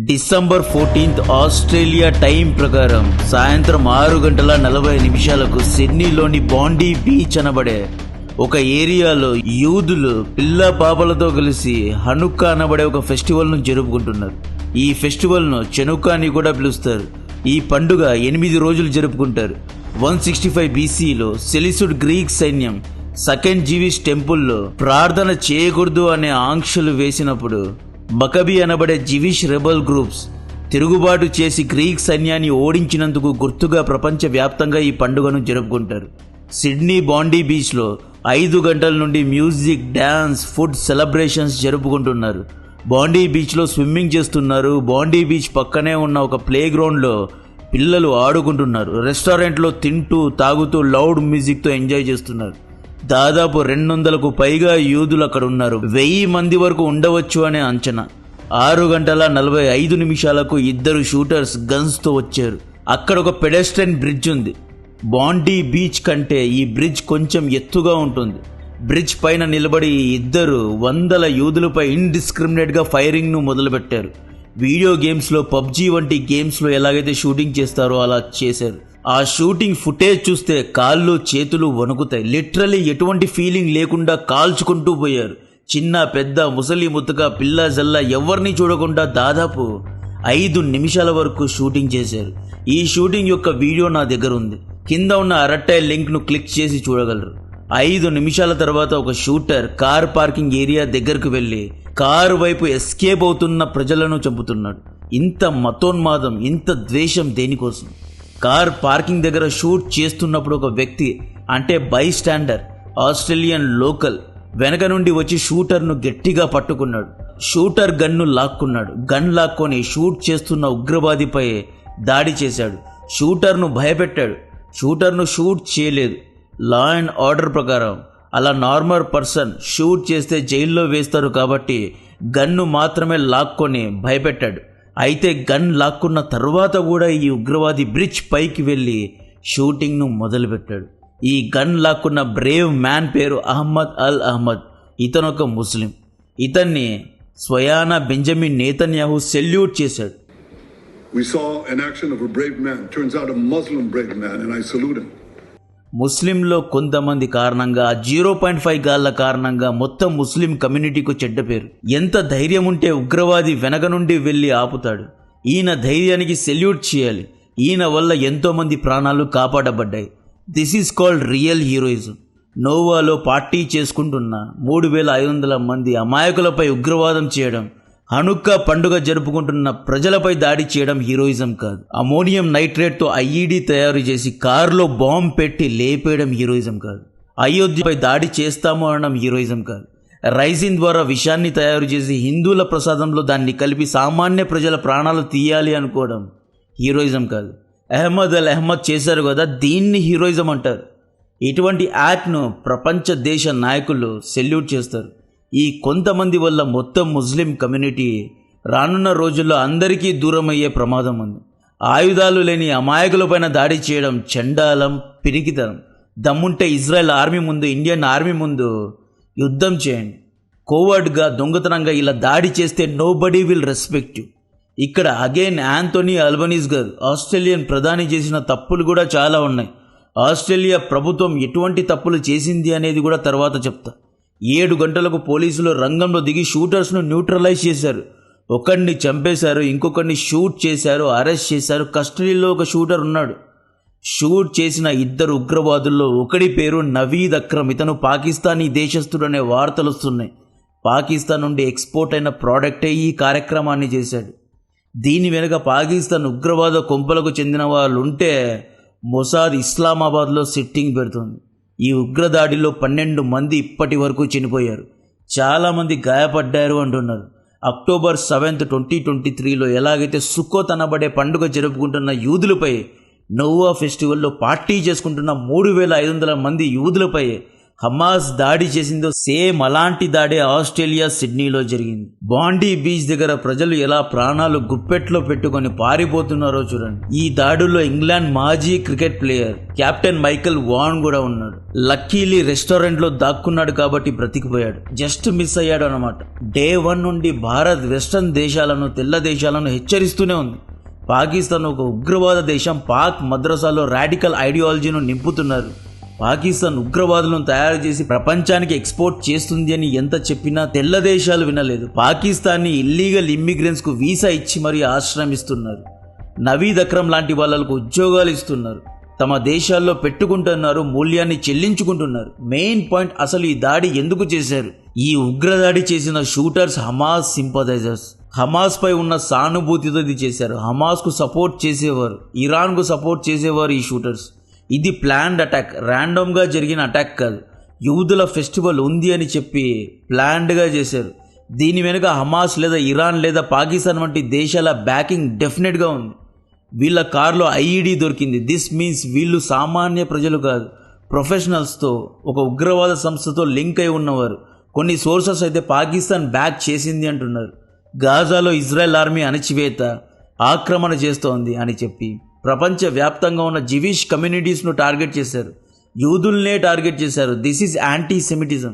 December 14 Australia time ప్రకారం సాయంత్రం 6:40 సిడ్నీలోని బాండీ బీచ్ అనబడే ఒక ఏరియాలో యూదులు పిల్ల పాపలతో కలిసి హనుక్కా అనబడే ఒక ఫెస్టివల్ ను జరుపుకుంటున్నారు. ఈ ఫెస్టివల్ ను చెనుక్కా అని కూడా పిలుస్తారు. ఈ పండుగ 8 రోజులు జరుపుకుంటారు. 165 BCలో సెలిసుడ్ గ్రీక్ సైన్యం సెకండ్ జీవిష్ టెంపుల్లో ప్రార్థన చేయకూడదు అనే ఆంక్షలు వేసినప్పుడు మకబీ అనబడే జివిష్ రెబల్ గ్రూప్స్ తిరుగుబాటు చేసి గ్రీక్ సైన్యాన్ని ఓడించినందుకు గుర్తుగా ప్రపంచ వ్యాప్తంగా ఈ పండుగను జరుపుకుంటారు. సిడ్నీ బాండీ బీచ్లో 5 గంటల నుండి మ్యూజిక్, డ్యాన్స్, ఫుడ్ సెలబ్రేషన్స్ జరుపుకుంటున్నారు. బాండీ బీచ్లో స్విమ్మింగ్ చేస్తున్నారు. బాండీ బీచ్ పక్కనే ఉన్న ఒక ప్లే గ్రౌండ్లో పిల్లలు ఆడుకుంటున్నారు. రెస్టారెంట్లో తింటూ తాగుతూ లౌడ్ మ్యూజిక్తో ఎంజాయ్ చేస్తున్నారు. దాదాపు 200కు పైగా యూదులు అక్కడ ఉన్నారు. 1000 మంది వరకు ఉండవచ్చు అనే అంచనా. 6:45 2 షూటర్స్ గన్స్తో వచ్చారు. అక్కడ ఒక పెడెస్ట్రియన్ బ్రిడ్జ్ ఉంది. బాండీ బీచ్ కంటే ఈ బ్రిడ్జ్ కొంచెం ఎత్తుగా ఉంటుంది. బ్రిడ్జ్ పైన నిలబడి ఇద్దరు వందల యూదులపై ఇండిస్క్రిమినేట్గా ఫైరింగ్ను మొదలుపెట్టారు. వీడియో గేమ్స్లో పబ్జీ వంటి గేమ్స్లో ఎలాగైతే షూటింగ్ చేస్తారో అలా చేశారు. ఆ షూటింగ్ ఫుటేజ్ చూస్తే కాళ్ళు చేతులు వణుకుతాయి. లిటరలీ ఎటువంటి ఫీలింగ్ లేకుండా కాల్చుకుంటూ పోయారు. చిన్న పెద్ద, ముసలి ముత్తక, పిల్ల జల్ల ఎవరిని చూడకుండా దాదాపు 5 నిమిషాల వరకు షూటింగ్ చేశారు. ఈ షూటింగ్ యొక్క వీడియో నా దగ్గర ఉంది. కింద ఉన్న అరట్టై లింక్ను క్లిక్ చేసి చూడగలరు. 5 నిమిషాల తర్వాత ఒక షూటర్ కార్ పార్కింగ్ ఏరియా దగ్గరకు వెళ్ళి కారు వైపు ఎస్కేప్ అవుతున్న ప్రజలను చంపుతున్నాడు. ఇంత మతోన్మాదం, ఇంత ద్వేషం దేనికోసం? కార్ పార్కింగ్ దగ్గర షూట్ చేస్తున్నప్పుడు ఒక వ్యక్తి, అంటే బై స్టాండర్, ఆస్ట్రేలియన్ లోకల్, వెనక నుండి వచ్చి షూటర్ను గట్టిగా పట్టుకున్నాడు. షూటర్ గన్ను లాక్కున్నాడు. గన్ లాక్కొని షూట్ చేస్తున్న ఉగ్రవాదిపై దాడి చేశాడు. షూటర్ను భయపెట్టాడు. షూటర్ను షూట్ చేయలేదు. లా అండ్ ఆర్డర్ ప్రకారం అలా నార్మల్ పర్సన్ షూట్ చేస్తే జైల్లో వేస్తారు కాబట్టి గన్ను మాత్రమే లాక్కొని భయపెట్టాడు. అయితే గన్ లాక్కున్న తర్వాత కూడా ఈ ఉగ్రవాది బ్రిడ్జ్ పైకి వెళ్ళి షూటింగ్ను మొదలుపెట్టాడు. ఈ గన్ లాక్కున్న బ్రేవ్ మ్యాన్ పేరు అహ్మద్ అల్ అహ్మద్. ఇతను ఒక ముస్లిం. ఇతన్ని స్వయానా బెంజమిన్ నేతన్యాహు సెల్యూట్ చేశాడు. We saw an action of a brave man. Turns out a Muslim brave man, and I salute him. ముస్లింలో కొంతమంది కారణంగా, 0.5 గాళ్ల కారణంగా మొత్తం ముస్లిం కమ్యూనిటీకు చెడ్డ పేరు. ఎంత ధైర్యం ఉంటే ఉగ్రవాది వెనక నుండి వెళ్ళి ఆపుతాడు. ఈయన ధైర్యానికి సెల్యూట్ చేయాలి. ఈయన వల్ల ఎంతో మంది ప్రాణాలు కాపాడబడ్డాయి. This is called real heroism. నోవాలో పార్టీ చేసుకుంటున్న 3500 మంది అమాయకులపై ఉగ్రవాదం చేయడం, హనుక్కా పండుగ జరుపుకుంటున్న ప్రజలపై దాడి చేయడం హీరోయిజం కాదు. అమోనియం నైట్రేట్తో ఐఈడీ తయారు చేసి కారులో బాంబు పెట్టి లేపేయడం హీరోయిజం కాదు. అయోధ్యపై దాడి చేస్తాము అనడం హీరోయిజం కాదు. రైజిన్ ద్వారా విషాన్ని తయారు చేసి హిందువుల ప్రసాదంలో దాన్ని కలిపి సామాన్య ప్రజల ప్రాణాలు తీయాలి అనుకోవడం హీరోయిజం కాదు. అహ్మద్ అల్ అహ్మద్ చేశారు కదా, దీన్ని హీరోయిజం అంటారు. ఇటువంటి యాక్ట్ను ప్రపంచ దేశ నాయకులు సెల్యూట్ చేస్తారు. ఈ కొంతమంది వల్ల మొత్తం ముస్లిం కమ్యూనిటీ రానున్న రోజుల్లో అందరికీ దూరం అయ్యే ప్రమాదం ఉంది. ఆయుధాలు లేని అమాయకులపైన దాడి చేయడం చండాలం, పిరికితనం. దమ్ముంటే ఇజ్రాయెల్ ఆర్మీ ముందు, ఇండియన్ ఆర్మీ ముందు యుద్ధం చేయండి. కోవర్డ్గా, దొంగతనంగా ఇలా దాడి చేస్తే నోబడీ విల్ రెస్పెక్ట్ యూ. ఇక్కడ అగైన్ యాంథోనీ అల్బనీస్ గారు, ఆస్ట్రేలియన్ ప్రధాని చేసిన తప్పులు కూడా చాలా ఉన్నాయి. ఆస్ట్రేలియా ప్రభుత్వం ఎటువంటి తప్పులు చేసింది అనేది కూడా తర్వాత చెప్తా. 7 గంటలకు పోలీసులు రంగంలో దిగి షూటర్స్ను న్యూట్రలైజ్ చేశారు. ఒకడిని చంపేశారు, ఇంకొకరిని షూట్ చేశారు, అరెస్ట్ చేశారు. కస్టడీలో ఒక షూటర్ ఉన్నాడు. షూట్ చేసిన 2 ఉగ్రవాదుల్లో ఒకడి పేరు నవీద్ అక్రమ్. ఇతను పాకిస్తానీ దేశస్థుడు అనే వార్తలు వస్తున్నాయి. పాకిస్తాన్ నుండి ఎక్స్పోర్ట్ అయిన ప్రోడక్టే ఈ కార్యక్రమాన్ని చేశాడు. దీని వెనుక పాకిస్తాన్ ఉగ్రవాద కొంపలకు చెందిన వాళ్ళు ఉంటే మొసాద్ ఇస్లామాబాద్లో సిట్టింగ్ పెడుతుంది. ఈ ఉగ్రదాడిలో 12 మంది ఇప్పటి వరకు చనిపోయారు. చాలామంది గాయపడ్డారు అంటున్నారు. అక్టోబర్ 7, 2023లో ఎలాగైతే సుక్కోత్ అనబడే పండుగ జరుపుకుంటున్న యూదులపై, నోవా ఫెస్టివల్లో పార్టీ చేసుకుంటున్న 3500 మంది యూదులపై హమాస్ దాడి చేసిందో సేమ్ అలాంటి దాడే ఆస్ట్రేలియా సిడ్నీలో జరిగింది. బాండీ బీచ్ దగ్గర ప్రజలు ఎలా ప్రాణాలు గుప్పెట్లో పెట్టుకొని పారిపోతున్నారో చూడండి. ఈ దాడుల్లో ఇంగ్లాండ్ మాజీ cricket player captain Michael Vaughan కూడా ఉన్నాడు. లక్కీలీ రెస్టారెంట్ లో దాక్కున్నాడు కాబట్టి బ్రతికిపోయాడు. జస్ట్ మిస్ అయ్యాడు అన్నమాట. డే 1 నుండి భారత్ వెస్టర్న్ దేశాలను, తెల్ల దేశాలను హెచ్చరిస్తూనే ఉంది. పాకిస్తాన్ ఒక ఉగ్రవాద దేశం. పాక్ మద్రసాలో రాడికల్ ఐడియాలజీను నింపుతున్నారు. పాకిస్తాన్ ఉగ్రవాదులను తయారు చేసి ప్రపంచానికి ఎక్స్పోర్ట్ చేస్తుంది అని ఎంత చెప్పినా తెల్ల దేశాలు వినలేదు. పాకిస్తాన్ని ఇల్లీగల్ ఇమ్మిగ్రెంట్స్ కు వీసా ఇచ్చి మరీ ఆశ్రమిస్తున్నారు. నవీద్ అక్రమ్ లాంటి వాళ్ళకు ఉద్యోగాలు ఇస్తున్నారు. తమ దేశాల్లో పెట్టుకుంటున్నారు, మూల్యాన్ని చెల్లించుకుంటున్నారు. మెయిన్ పాయింట్, అసలు ఈ దాడి ఎందుకు చేశారు? ఈ ఉగ్రదాడి చేసిన షూటర్స్ హమాస్ సింపథైజర్స్. హమాస్ పై ఉన్న సానుభూతితో ఇది చేశారు. హమాస్ కు సపోర్ట్ చేసేవారు, ఇరాన్ కు సపోర్ట్ చేసేవారు ఈ షూటర్స్. ఇది ప్లాన్డ్ అటాక్, ర్యాండమ్ గా జరిగిన అటాక్ కాదు. యూదుల ఫెస్టివల్ ఉంది అని చెప్పి ప్లాన్డ్ గా చేశారు. దీని వెనుక హమాస్ లేదా ఇరాన్ లేదా పాకిస్తాన్ వంటి దేశాల బ్యాకింగ్ డెఫినెట్ గా ఉంది. వీళ్ళ కార్లో ఐఈడీ దొరికింది. దిస్ మీన్స్ వీళ్ళు సామాన్య ప్రజలు కాదు, ప్రొఫెషనల్స్తో, ఒక ఉగ్రవాద సంస్థతో లింక్ అయి ఉన్నవారు. కొన్ని సోర్సెస్ అయితే పాకిస్తాన్ బ్యాక్ చేసింది అంటున్నారు. గాజాలో ఇజ్రాయెల్ ఆర్మీ అణచివేత, ఆక్రమణ చేస్తోంది అని చెప్పి ప్రపంచ వ్యాప్తంగా ఉన్న జివిష్ కమ్యూనిటీస్ను టార్గెట్ చేశారు. యూదుల్నే టార్గెట్ చేశారు. This is anti Semitism.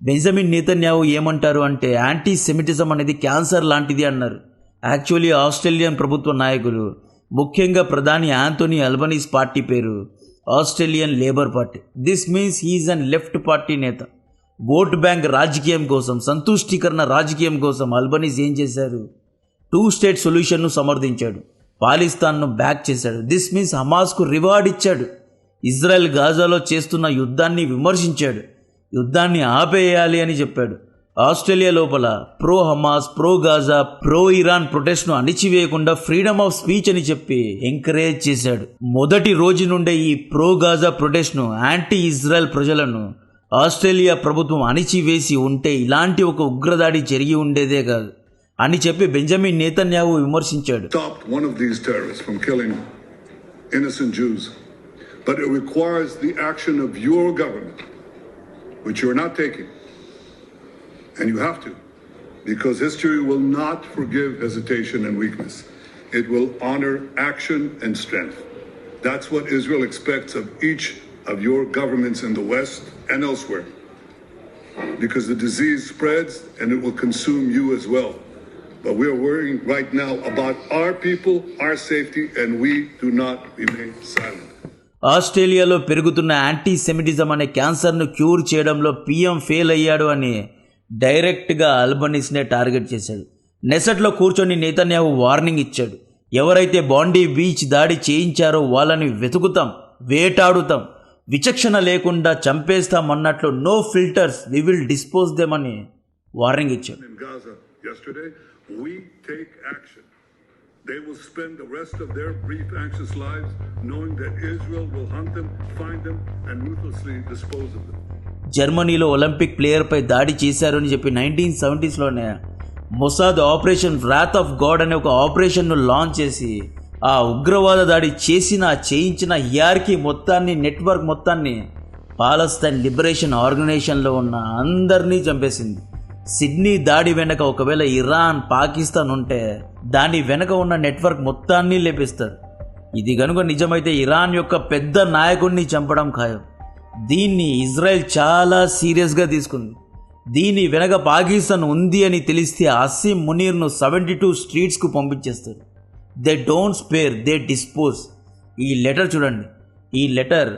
Benjamin Netanyahu ఏమంటారు అంటే, యాంటీ సెమిటిజం అనేది క్యాన్సర్ లాంటిది అన్నారు. యాక్చువల్లీ ఆస్ట్రేలియన్ ప్రభుత్వ నాయకులు, ముఖ్యంగా ప్రధాని యాంథోనీ అల్బనీస్ పార్టీ పేరు Australian Labor Party. This means he's an left party నేత. ఓట్ బ్యాంక్ రాజకీయం కోసం, సంతుష్టీకరణ రాజకీయం కోసం అల్బనీస్ ఏం చేశారు? 2 స్టేట్ సొల్యూషన్ను సమర్థించాడు. పాకిస్తాన్ను బ్యాక్ చేశాడు. దిస్ మీన్స్ హమాస్కు రివార్డ్ ఇచ్చాడు. ఇజ్రాయెల్ గాజాలో చేస్తున్న యుద్ధాన్ని విమర్శించాడు. యుద్ధాన్ని ఆపేయాలి అని చెప్పాడు. ఆస్ట్రేలియా లోపల pro Hamas, pro Gaza, pro Iran ప్రొటెస్ట్ను అణిచివేయకుండా ఫ్రీడమ్ ఆఫ్ స్పీచ్ అని చెప్పి ఎంకరేజ్ చేశాడు. మొదటి రోజు నుండే ఈ ప్రో గాజా ప్రొటెస్ట్ను, యాంటీ ఇజ్రాయెల్ ప్రజలను ఆస్ట్రేలియా ప్రభుత్వం అణిచివేసి ఉంటే ఇలాంటి ఒక ఉగ్రదాడి జరిగి ఉండేదే కాదు అని చెప్పి బెంజమిన్ నెతన్యాహు విమర్శించాడు. Stopped one of these terrorists from killing innocent Jews, but it requires the action of your government, which you are not taking, and you have to, because history will not forgive hesitation and weakness. It will honor action and strength. That's what Israel expects of each of your governments in the West and elsewhere, because the disease spreads and it will consume you as well. But we are worrying right now about our people, our safety, and we do not remain silent. ఆస్ట్రేలియాలో పెరుగుతున్న anti Semitism అనే క్యాన్సర్ను cure చేయడంలో PM fail అయ్యాడు అని డైరెక్ట్గా అల్బనీస్నే target చేశాడు. నెసట్లో కూర్చొని Netanyahu warning ఇచ్చాడు. ఎవరైతే బాండీ బీచ్ దాడి చేయించారో వాళ్ళని వెతుకుతాం, వేటాడుతాం, విచక్షణ లేకుండా చంపేస్తాం అన్నట్లు, no filters, we will dispose them అని వార్నింగ్ ఇచ్చాడు. In Gaza yesterday, we take action. They will spend the rest of their brief, anxious lives knowing that Israel will hunt them, find them, and ruthlessly dispose of them. జర్మనీలో Olympic ప్లేయర్పై దాడి చేశారు అని చెప్పి 1970sలోనే Mossad operation Wrath of God అనే ఒక ఆపరేషన్ను లాంచ్ చేసి ఆ ఉగ్రవాద దాడి చేయించిన హియార్కీ మొత్తాన్ని, నెట్వర్క్ మొత్తాన్ని, పాలస్తైన్ లిబరేషన్ ఆర్గనైజేషన్లో ఉన్న అందరినీ చంపేసింది. సిడ్నీ దాడి వెనక ఒకవేళ ఇరాన్, పాకిస్తాన్ ఉంటే దాని వెనక ఉన్న నెట్వర్క్ మొత్తాన్ని లేపిస్తారు. ఇది కనుక నిజమైతే ఇరాన్ యొక్క పెద్ద నాయకుడిని చంపడం ఖాయం. దీన్ని ఇజ్రాయెల్ చాలా సీరియస్గా తీసుకుంది. దీని వెనక పాకిస్తాన్ ఉంది అని తెలిస్తే అసీం మునీర్ను 72 స్ట్రీట్స్కు పంపించేస్తారు. They don't spare, they dispose. ఈ లెటర్ చూడండి. ఈ లెటర్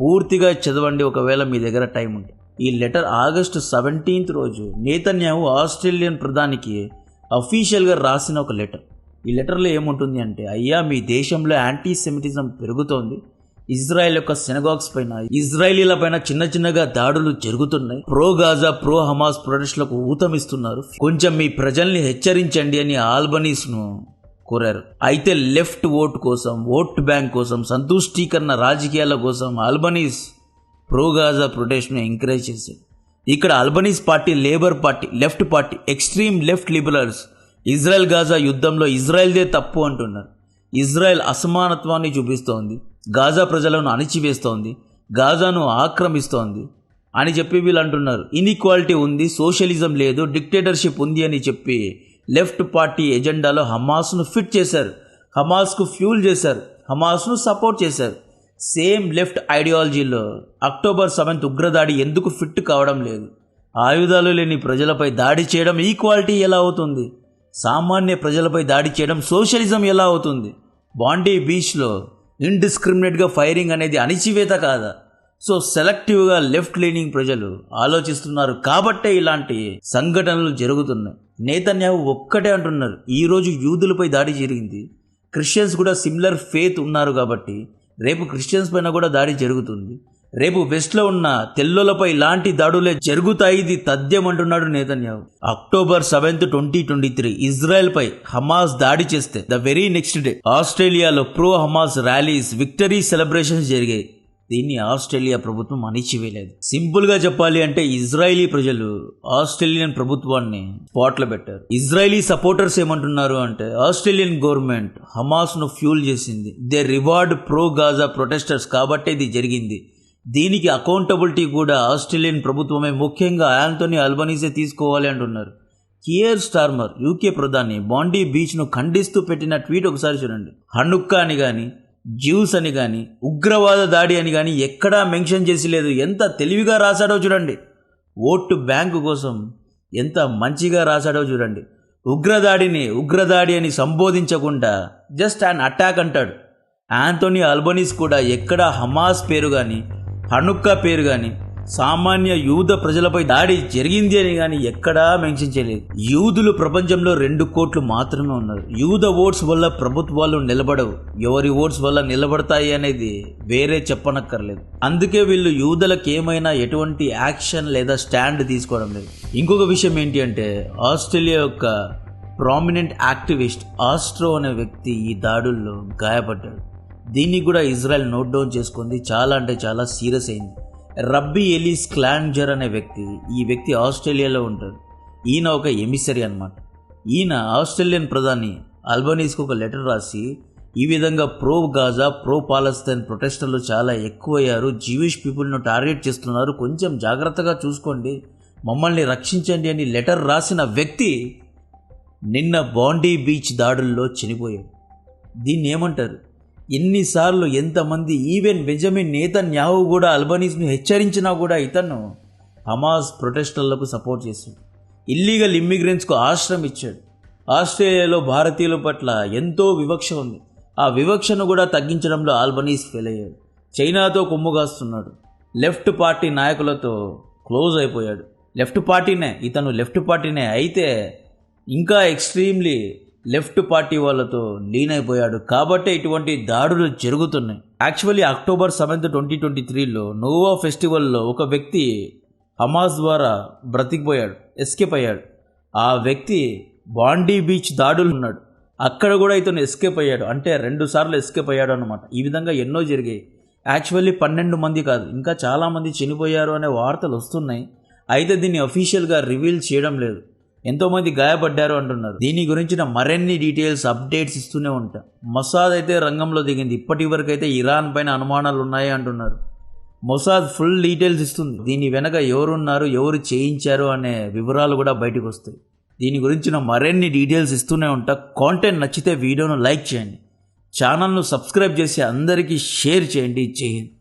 పూర్తిగా చదవండి ఒకవేళ మీ దగ్గర టైం ఉంటే. ఈ లెటర్ ఆగస్టు 17th రోజు నెతన్యాహు ఆస్ట్రేలియన్ ప్రధానికి అఫీషియల్గా రాసిన ఒక లెటర్. ఈ లెటర్లో ఏముంటుంది అంటే, అయ్యా మీ దేశంలో యాంటీ సెమిటిజం పెరుగుతోంది, ఇజ్రాయెల్ యొక్క సినగాగ్స్ పైన, ఇజ్రాయేలీల పైన చిన్నగా దాడులు జరుగుతున్నాయి, ప్రో గాజా, ప్రో హమాస్ ప్రొటెస్ట్లకు ఊతమిస్తున్నారు, కొంచెం మీ ప్రజల్ని హెచ్చరించండి అని ఆల్బనీస్ను కోరారు. అయితే లెఫ్ట్ ఓట్ కోసం, ఓట్ బ్యాంక్ కోసం, సంతుష్టీకరణ రాజకీయాల కోసం ఆల్బనీస్ ప్రో గాజా ప్రొటెస్ట్ను ఎంకరేజ్ చేశారు. ఇక్కడ Albanese party, labour party, left party, extreme left liberals Israel Gaza యుద్ధంలో ఇజ్రాయెల్దే తప్పు అంటున్నారు. ఇజ్రాయెల్ అసమానత్వాన్ని చూపిస్తోంది, గాజా ప్రజలను అణిచివేస్తోంది, గాజాను ఆక్రమిస్తోంది. అని చెప్పి వీళ్ళు అంటున్నారు. ఇన్ఈక్వాలిటీ ఉంది, సోషలిజం లేదు, డిక్టేటర్షిప్ ఉంది అని చెప్పి లెఫ్ట్ పార్టీ ఎజెండాలో హమాస్ను ఫిట్ చేశారు, హమాస్కు ఫ్యూల్ చేశారు, హమాస్ను సపోర్ట్ చేశారు. సేమ్ లెఫ్ట్ ఐడియాలజీలో అక్టోబర్ 7 ఉగ్రదాడి ఎందుకు ఫిట్ కావడం లేదు? ఆయుధాలు లేని ప్రజలపై దాడి చేయడం ఈక్వాలిటీ ఎలా అవుతుంది? సామాన్య ప్రజలపై దాడి చేయడం సోషలిజం ఎలా అవుతుంది? బాండీ బీచ్లో ఇండిస్క్రిమినేట్గా ఫైరింగ్ అనేది అణిచివేత కాదా? సో సెలెక్టివ్గా లెఫ్ట్ లీనింగ్ ప్రజలు ఆలోచిస్తున్నారు కాబట్టే ఇలాంటి సంఘటనలు జరుగుతున్నాయి. నేతన్యాహు ఒక్కటే అంటున్నారు, ఈరోజు యూదులపై దాడి జరిగింది, క్రిస్టియన్స్ కూడా సిమిలర్ ఫేత్ ఉన్నారు కాబట్టి రేపు క్రిస్టియన్స్ పైన కూడా దాడి జరుగుతుంది, రేపు వెస్ట్లో ఉన్న తెల్లోలపై ఇలాంటి దాడులే జరుగుతాయి, ఇది తథ్యం అంటున్నాడు నేతన్యాహు. అక్టోబర్ 7, 2023 ఇజ్రాయెల్ పై హమాస్ దాడి చేస్తే ద వెరీ నెక్స్ట్ డే ఆస్ట్రేలియాలో pro Hamas rallies, victory celebrations జరిగాయి. దీన్ని ఆస్ట్రేలియా ప్రభుత్వం అణిచివేయలేదు. సింపుల్ గా చెప్పాలి అంటే ఇజ్రాయిలీ ప్రజలు ఆస్ట్రేలియన్ ప్రభుత్వాన్ని స్పాట్లో పెట్టారు. ఇజ్రాయిలీ సపోర్టర్స్ ఏమంటున్నారు అంటే ఆస్ట్రేలియన్ గవర్నమెంట్ హమాస్ ను ఫ్యూల్ చేసింది, they reward pro Gaza protesters కాబట్టే ఇది జరిగింది, దీనికి అకౌంటబిలిటీ కూడా ఆస్ట్రేలియన్ ప్రభుత్వమే, ముఖ్యంగా యాంథోనీ అల్బనీసే తీసుకోవాలి అంటున్నారు. కియర్ స్టార్మర్ యూకే ప్రధాని బాండీ బీచ్ను ఖండిస్తూ పెట్టిన ట్వీట్ ఒకసారి చూడండి. హనుక్కా అని కానీ, జ్యూస్ అని కానీ, ఉగ్రవాద దాడి అని కానీ ఎక్కడా మెన్షన్ చేసి లేదు. ఎంత తెలివిగా రాశాడో చూడండి, ఓటు బ్యాంకు కోసం ఎంత మంచిగా రాశాడో చూడండి. ఉగ్రదాడి అని సంబోధించకుండా జస్ట్ అన్ అటాక్ అంటాడు. యాంథోనీ అల్బనీస్ కూడా ఎక్కడా హమాస్ పేరు కానీ, హనుక్కా పేరు కానీ, సామాన్య యూద ప్రజలపై దాడి జరిగింది అని కానీ ఎక్కడా మెన్షన్ చేయలేదు. యూదులు ప్రపంచంలో 2 కోట్లు మాత్రమే ఉన్నారు. యూద ఓట్స్ వల్ల ప్రభుత్వాలు నిలబడవు, ఎవరి ఓట్స్ వల్ల నిలబడతాయి అనేది వేరే చెప్పనక్కర్లేదు. అందుకే వీళ్ళు యూదులకు ఏమైనా ఎటువంటి యాక్షన్ లేదా స్టాండ్ తీసుకోవడం లేదు. ఇంకొక విషయం ఏంటి అంటే ఆస్ట్రేలియా యొక్క ప్రామినెంట్ యాక్టివిస్ట్ ఆస్ట్రో అనే వ్యక్తి ఈ దాడుల్లో గాయపడ్డాడు. దీన్ని కూడా ఇజ్రాయెల్ నోట్ డౌన్ చేసుకుంది, చాలా అంటే చాలా సీరియస్ అయింది. రబ్బీ ఎలీస్ క్లాంజర్ అనే వ్యక్తి, ఈ వ్యక్తి ఆస్ట్రేలియాలో ఉంటాడు. ఈయన ఒక ఎమిసరీ అన్నమాట. ఈయన ఆస్ట్రేలియన్ ప్రధాని అల్బనీస్కి ఒక లెటర్ రాసి ఈ విధంగా ప్రో గాజా, ప్రో పాలస్తీన్ ప్రొటెస్టర్లు చాలా ఎక్కువయ్యారు, జీవిష్ పీపుల్ను టార్గెట్ చేస్తున్నారు, కొంచెం జాగ్రత్తగా చూసుకోండి, మమ్మల్ని రక్షించండి అని లెటర్ రాసిన వ్యక్తి నిన్న బాండీ బీచ్ దాడుల్లో చనిపోయాడు. దీన్ని ఏమంటారు? ఎన్నిసార్లు ఎంతమంది, ఈవెన్ బెంజమిన్ నేతన్యాహు కూడా అల్బనీస్ను హెచ్చరించినా కూడా ఇతను హమాస్ ప్రొటెస్టర్లకు సపోర్ట్ చేశాడు. ఇల్లీగల్ ఇమ్మిగ్రెంట్స్కు ఆశ్రయం ఇచ్చాడు. ఆస్ట్రేలియాలో భారతీయుల పట్ల ఎంతో వివక్ష ఉంది, ఆ వివక్షను కూడా తగ్గించడంలో ఆల్బనీస్ ఫెయిల్ అయ్యాడు. చైనాతో కొమ్ముగాస్తున్నాడు, లెఫ్ట్ పార్టీ నాయకులతో క్లోజ్ అయిపోయాడు. లెఫ్ట్ పార్టీనే అయితే ఇంకా ఎక్స్ట్రీమ్లీ లెఫ్ట్ పార్టీ వాళ్ళతో లీన్ అయిపోయాడు. కాబట్టే ఇటువంటి దాడులు జరుగుతున్నాయి. యాక్చువల్లీ అక్టోబర్ 7, 2023లో నోవా ఫెస్టివల్లో ఒక వ్యక్తి హమాస్ ద్వారా బ్రతికిపోయాడు, ఎస్కేప్ అయ్యాడు. ఆ వ్యక్తి బాండీ బీచ్ దాడులు ఉన్నాడు, అక్కడ కూడా ఇతను ఎస్కేప్ అయ్యాడు. అంటే 2 సార్లు ఎస్కేప్ అయ్యాడు అనమాట. ఈ విధంగా ఎన్నో జరిగాయి. యాక్చువల్లీ 12 మంది కాదు, ఇంకా చాలామంది చనిపోయారు అనే వార్తలు వస్తున్నాయి. అయితే దీన్ని అఫీషియల్గా రివీల్ చేయడం లేదు. ఎంతోమంది గాయపడ్డారు అంటున్నారు. దీని గురించిన మరిన్ని డీటెయిల్స్, అప్డేట్స్ ఇస్తూనే ఉంటాం. మొసాద్ అయితే రంగంలో దిగింది. ఇప్పటి వరకు అయితే ఇరాన్ పైన అనుమానాలు ఉన్నాయి అంటున్నారు. మొసాద్ ఫుల్ డీటెయిల్స్ ఇస్తుంది. దీని వెనక ఎవరున్నారు, ఎవరు చేయించారు అనే వివరాలు కూడా బయటకు వస్తాయి. దీని గురించిన మరిన్ని డీటెయిల్స్ ఇస్తూనే ఉంటా. కాంటెంట్ నచ్చితే వీడియోను లైక్ చేయండి, ఛానల్ను సబ్స్క్రైబ్ చేసి అందరికీ షేర్ చేయండి. జై హింద్.